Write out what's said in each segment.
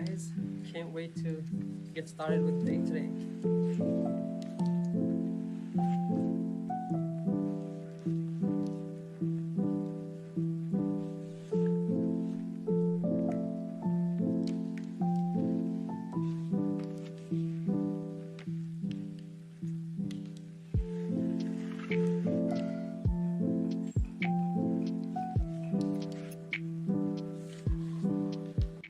guys, can't wait to get started with the day today.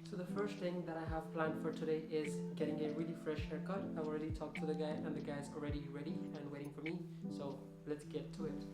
So the first thing that I have planned for today is getting a really fresh haircut. I already talked to the guy and the guy's already ready and waiting for me. So let's get to it.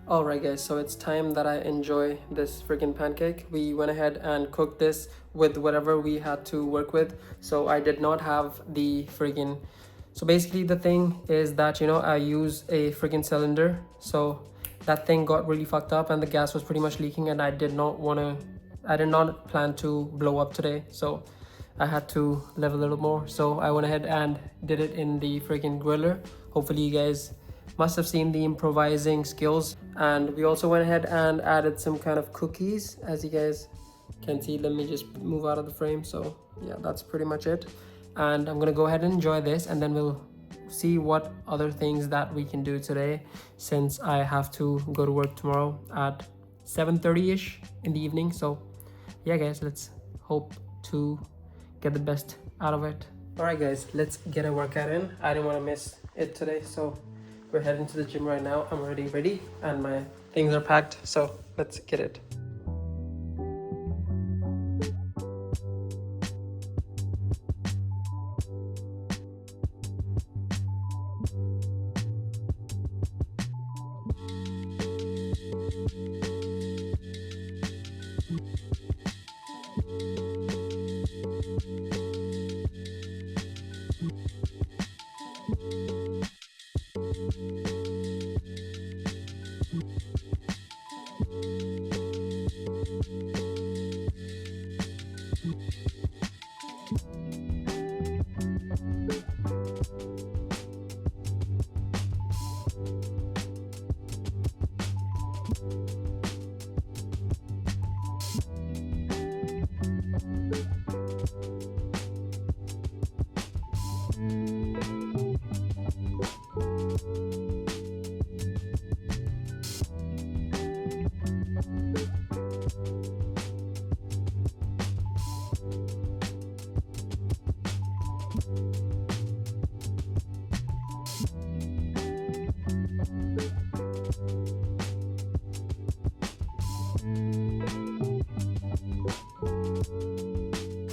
Alright guys, so it's time that I enjoy this freaking pancake. We went ahead and cooked this with whatever we had to work with. So I did not have the freaking... So basically the thing is that, you know, I use a freaking cylinder. So that thing got really fucked up and the gas was pretty much leaking and I did not plan to blow up today. So I had to live a little more. So I went ahead and did it in the freaking griller. Hopefully you guys must have seen the improvising skills. And we also went ahead and added some kind of cookies, as you guys can see. Let me just move out of the frame. So yeah, that's pretty much it. And I'm gonna go ahead and enjoy this and then we'll see what other things that we can do today, since I have to go to work tomorrow at 7:30ish in the evening. So yeah guys, let's hope to get the best out of it. All right guys, let's get a workout in. I didn't want to miss it today, so we're heading to the gym right now. I'm already ready and my things are packed, so let's get it.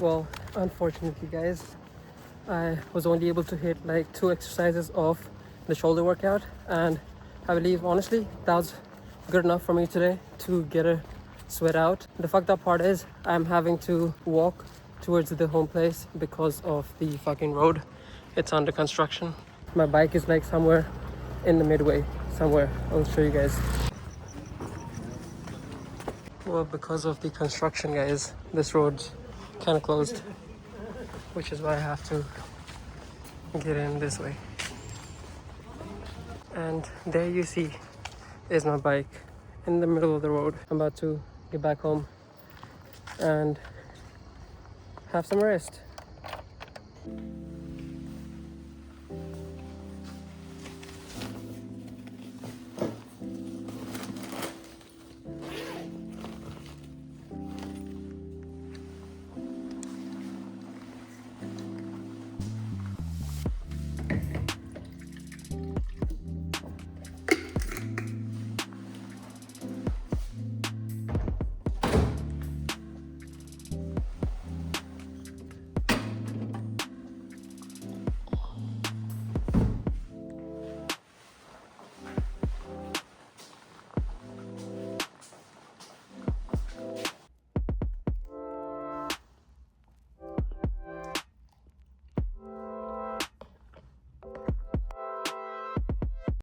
Well, unfortunately, guys, I was only able to hit like 2 exercises of the shoulder workout, and I believe honestly that was good enough for me today to get a sweat out. The fucked up part is I'm having to walk towards the home place because of the fucking road. It's under construction. My bike is like somewhere in the midway somewhere. I'll show you guys. Well, because of the construction, guys, this road's kind of closed, which is why I have to get in this way. And there you see is my bike in the middle of the road. I'm about to get back home and have some rest.